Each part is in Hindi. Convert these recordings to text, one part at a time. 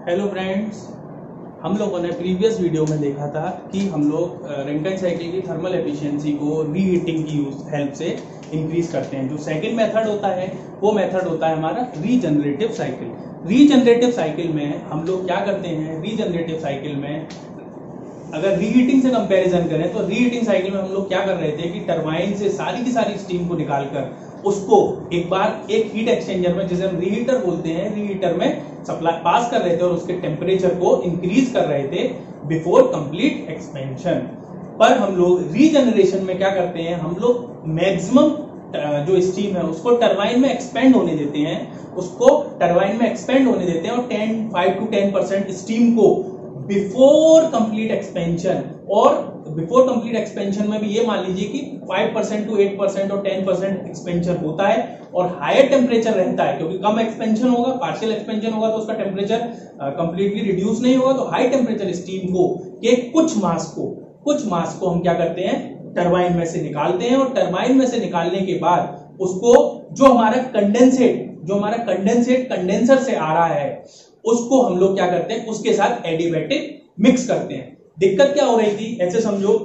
हेलो फ्रेंड्स, हम लोगों ने प्रीवियस वीडियो में देखा था कि हम लोग रैंकिन साइकिल की थर्मल एफिशिएंसी को रीहीटिंग की हेल्प से इंक्रीज करते हैं। जो सेकंड मेथड होता है वो मेथड होता है हमारा रीजनरेटिव साइकिल। रीजनरेटिव साइकिल में हम लोग क्या करते हैं, रीजनरेटिव साइकिल में अगर रीहीटिंग से कंपैरिजन करें तो रीहीटिंग साइकिल में हम लोग क्या कर रहे थे कि टरबाइन से सारी की सारी स्टीम को निकालकर उसको एक बार एक हीट एक्सचेंजर में, जिसे हम रीहीटर बोलते हैं, रीहीटर में सप्लाई पास कर रहे थे और उसके टेम्परेचर को इंक्रीज कर रहे थे बिफोर कंप्लीट एक्सपेंशन। पर हम लोग रीजनरेशन में क्या करते हैं, हम लोग मैक्सिमम जो स्टीम है उसको टरबाइन में एक्सपेंड होने देते हैं, उसको टरबाइन में एक्सपेंड होने देते हैं और 5 to 10% स्टीम को बिफोर कंप्लीट एक्सपेंशन, और बिफोर कंप्लीट एक्सपेंशन में भी ये मान लीजिए कि 5% to 8% और 10% एक्सपेंशन होता है और हायर टेम्परेचर रहता है, क्योंकि कम एक्सपेंशन होगा, पार्शियल एक्सपेंशन होगा तो उसका टेम्परेचर कंप्लीटली रिड्यूस नहीं होगा। तो हाई टेम्परेचर स्टीम को के कुछ मास को हम क्या करते हैं, टरबाइन में से निकालते हैं, और टरबाइन में से निकालने के बाद उसको जो हमारा कंडेंसेट कंडेंसर से आ रहा है उसको हम लोग क्या करते हैं, उसके साथ एडिबेटिक मिक्स करते हैं। दिक्कत क्या हो रही थी, ऐसे समझो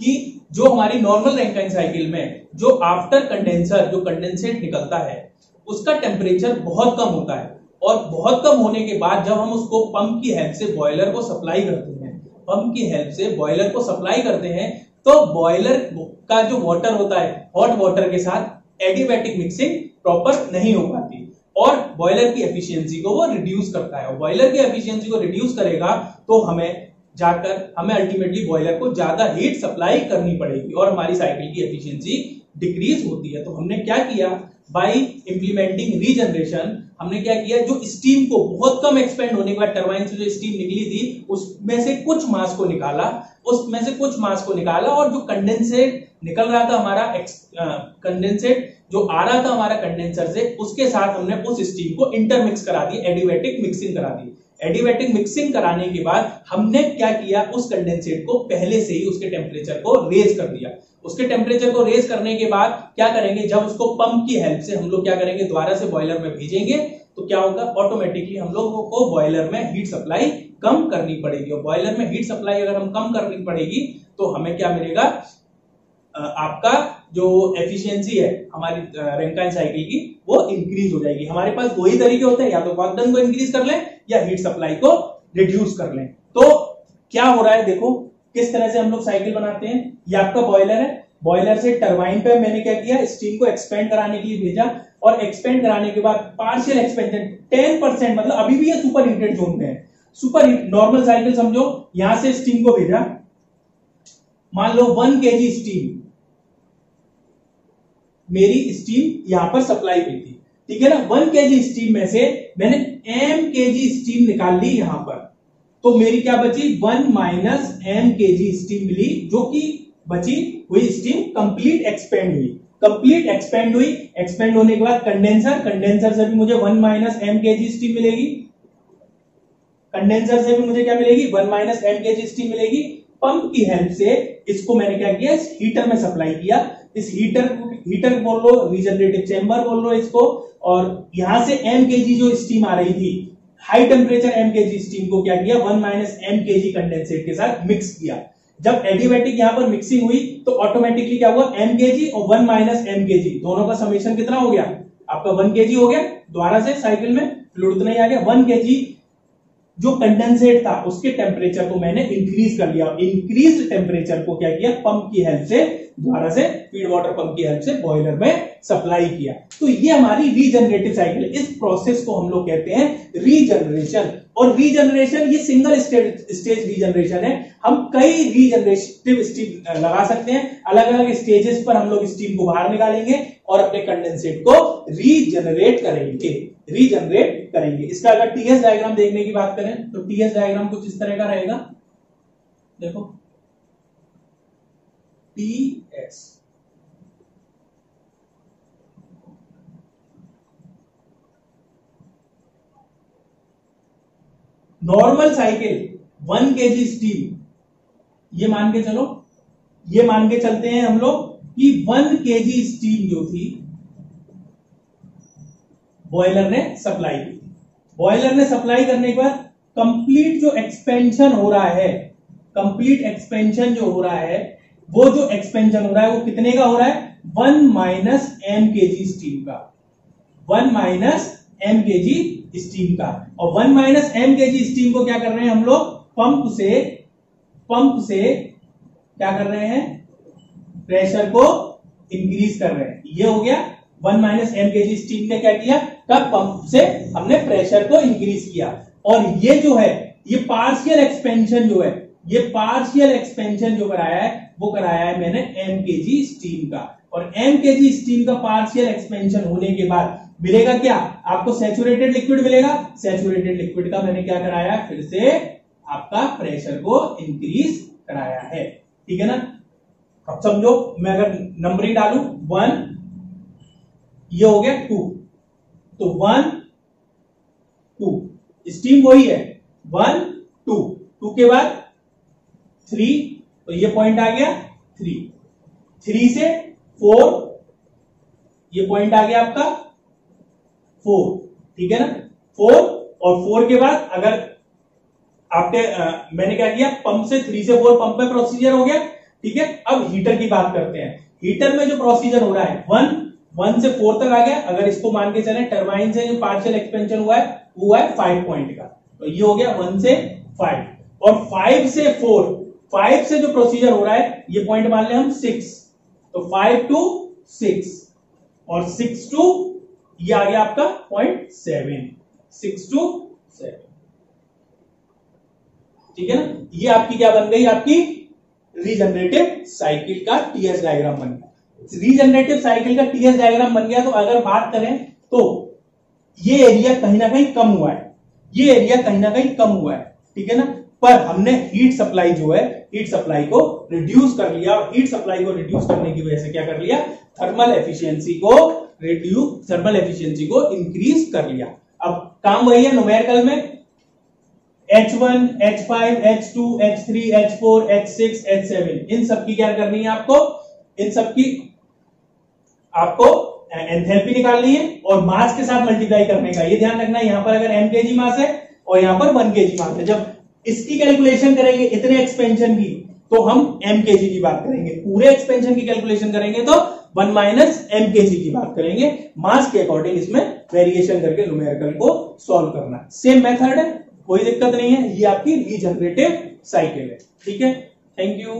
कि जो हमारी नॉर्मल रैंकिन साइकिल में जो आफ्टर कंडेंसर जो कंडेंसेट निकलता है उसका टेम्परेचर बहुत कम होता है, और बहुत कम होने के बाद जब हम उसको पंप की हेल्प से बॉयलर को सप्लाई करते हैं, तो बॉयलर का जो वाटर होता है, हॉट वाटर के साथ एडिबेटिक मिक्सिंग प्रॉपर नहीं हो पाती और बॉयलर की एफिशिएंसी को वो रिड्यूस करता है। और बॉयलर की एफिशिएंसी को रिड्यूस करेगा तो हमें अल्टीमेटली बॉयलर को ज्यादा हीट सप्लाई करनी पड़ेगी और हमारी साइकिल की एफिशिएंसी डिक्रीज होती है। तो हमने क्या किया, बाय इंप्लीमेंटिंग रीजनरेशन, हमने क्या किया, जो स्टीम को बहुत कम एक्सपेंड होने के बाद टरबाइन से जो स्टीम निकली थी उसमें से कुछ मास को निकाला और जो कंडेंसेट निकल रहा था हमारा, कंडेंसेट जो आ रहा था हमारा कंडेंसर से, उसके साथ हमने उस स्टीम को इंटरमिक्स करा दी, एडिबेटिक मिक्सिंग करा दी। एडिबेटिक मिक्सिंग कराने के बाद हमने क्या किया, उस कंडेंसेट को पहले से ही उसके टेम्परेचर को रेज कर दिया। उसके टेम्परेचर को रेज करने के बाद क्या करेंगे, जब उसको पंप की हेल्प से हम लोग क्या करेंगे, दोबारा से बॉयलर में भेजेंगे, तो क्या होगा, ऑटोमेटिकली हम लोगों को बॉयलर में हीट सप्लाई कम करनी पड़ेगी। और बॉयलर में हीट सप्लाई अगर हम कम करनी पड़ेगी तो हमें क्या मिलेगा, आपका जो एफिशिएंसी है हमारी रैंकिन साइकिल की वो इंक्रीज हो जाएगी। हमारे पास दो ही तरीके होते हैं, या तो वर्क डन को इंक्रीज कर लें या हीट सप्लाई को रिड्यूस कर लें। तो क्या हो रहा है, देखो किस तरह से हम लोग साइकिल बनाते हैं। ये आपका बॉयलर है, बॉयलर से टरबाइन पे मैंने क्या किया, स्टीम को एक्सपेंड कराने के लिए भेजा, और एक्सपेंड कराने के बाद पार्शियल एक्सपेंशन 10%, मतलब अभी भी ये सुपर हीटेड जोन में है। सुपर हीट नॉर्मल साइकिल समझो, यहां से स्टीम को भेजा, मान लो 1 kg स्टीम, मेरी स्टीम यहां पर सप्लाई हुई थी, ठीक है ना। 1 kg स्टीम में से मैंने m kg स्टीम निकाल ली यहां पर, तो मेरी क्या बची, 1 माइनस m kg स्टीम मिली, जो कि बची हुई स्टीम कंप्लीट एक्सपेंड हुई। एक्सपेंड होने के बाद कंडेंसर से भी मुझे 1 माइनस m kg स्टीम मिलेगी, कंडेंसर से भी मुझे क्या मिलेगी, 1 माइनस m kg स्टीम मिलेगी। पंप की हेल्प से इसको मैंने क्या किया, इस हीटर में सप्लाई किया। इस हीटर बोल लो, रीजनरेटिव चेंबर बोल लो इसको, और यहां से m kg जो स्टीम आ रही थी, high temperature m kg steam को क्या किया, 1 माइनस m kg कंडेंसेट के साथ मिक्स किया। जब एडिबेटिक यहां पर मिक्सिंग हुई तो ऑटोमेटिकली क्या हुआ, m kg और 1 माइनस m kg दोनों का समेशन कितना हो गया, आपका 1 kg हो गया। दोबारा से साइकिल में फ्लूइड तो नहीं आ गया, 1 kg जो कंडेंसेट था उसके टेम्परेचर को मैंने इंक्रीज कर लिया। इंक्रीज टेम्परेचर को क्या किया, पंप की हेल्प से, दोबारा से फीड वाटर पंप की हेल्प से बॉयलर में सप्लाई किया। तो ये हमारी रीजनरेटिव साइकिल। इस प्रोसेस को हम लोग कहते हैं रीजनरेशन। और रीजनरेशन ये सिंगल स्टेज रीजनरेशन है। हम कई रीजनरेटिव स्टीम लगा सकते हैं, अलग अलग स्टेजेस पर हम लोग स्टीम को बाहर निकालेंगे और अपने कंडेंसेट को रीजनरेट करेंगे। इसका अगर टीएस डायग्राम देखने की बात करें तो टीएस डायग्राम कुछ इस तरह का रहेगा, देखो TS. Normal cycle 1 kg steam, ये मान के चलते हैं हम लोग कि 1 kg स्टीम जो थी बॉयलर ने सप्लाई की, बॉयलर ने सप्लाई करने के बाद कंप्लीट जो एक्सपेंशन हो रहा है, कंप्लीट एक्सपेंशन जो हो रहा है, वो जो एक्सपेंशन हो रहा है वो कितने का हो रहा है? 1 माइनस एम केजी स्टीम का, 1 माइनस एम केजी स्टीम का। और 1 माइनस एम केजी स्टीम को क्या कर रहे हैं हम लोग? पंप से क्या कर रहे हैं? प्रेशर को इंक्रीज कर रहे हैं। ये हो गया 1 माइनस एम केजी स्टीम ने क्या किया? तब पंप से हमने प्रेशर को इंक्रीज किया। और ये जो है, ये पार्शियल एक्सपेंशन जो है, ये पार्शियल एक्सपेंशन जो कराया है वो कराया है मैंने एम केजी स्टीम का। और एम केजी स्टीम का पार्शियल एक्सपेंशन होने के बाद मिलेगा क्या? आपको सैचुरेटेड लिक्विड मिलेगा। सैचुरेटेड लिक्विड का मैंने क्या कराया? फिर से आपका प्रेशर को इंक्रीज कराया है। ठीक है ना? अब समझो, मैं अगर नंबरिंग डालू 1, ये हो गया 2, तो 1 2, स्टीम वही है 1 2, 2 के बाद 3, तो ये पॉइंट आ गया 3, 3 से 4, ये पॉइंट आ गया आपका 4। ठीक है ना? 4 और 4 के बाद अगर आपके मैंने क्या किया? पंप से 3 से 4 पंप में प्रोसीजर हो गया। ठीक है? अब हीटर की बात करते हैं। हीटर में जो प्रोसीजर हो रहा है 1 से 4 तक आ गया। अगर इसको मान के चले टरबाइन से जो पार्शियल एक्सपेंशन हुआ है वो है 5 पॉइंट का, तो ये हो गया 1 से 5। और 5 से 4, 5 से जो प्रोसीजर हो रहा है ये पॉइंट मान ले हम 6, तो 5 to 6 और 6 to ये आ गया आपका पॉइंट 7, 6 to 7। ठीक है ना? ये आपकी क्या बन गई? आपकी रीजनरेटिव साइकिल का टीएस डायग्राम बन गया। रीजनरेटिव साइकिल का टीएस डायग्राम बन गया। तो अगर बात करें तो ये एरिया कहीं ना कहीं कम हुआ है, ये एरिया कहीं ना कहीं कम हुआ है। ठीक है ना? पर हमने हीट सप्लाई जो है, हीट सप्लाई को रिड्यूस कर लिया। और हीट सप्लाई को रिड्यूस करने की वजह से क्या कर लिया? थर्मल एफिशिएंसी को इंक्रीज कर लिया। अब काम वही है न्यूमेरिकल में, H1, H5, H2, H3, H4, H6, H7, इन सबकी क्या करनी है आपको? इन सबकी आपको एंथैल्पी निकालनी है और मास के साथ मल्टीप्लाई करने का। ये ध्यान रखना, यहां पर अगर m kg मास है और यहां पर 1 kg मास है, जब इसकी कैलकुलेशन करेंगे इतने एक्सपेंशन की, तो हम m kg की बात करेंगे। पूरे एक्सपेंशन की कैलकुलेशन करेंगे तो 1 माइनस m kg की बात करेंगे। मास के अकॉर्डिंग इसमें वेरिएशन करके न्यूमेरिकल को सॉल्व करना। सेम मेथड है, कोई दिक्कत नहीं है। ये आपकी रीजनरेटिव साइकिल है। ठीक है? Thank you.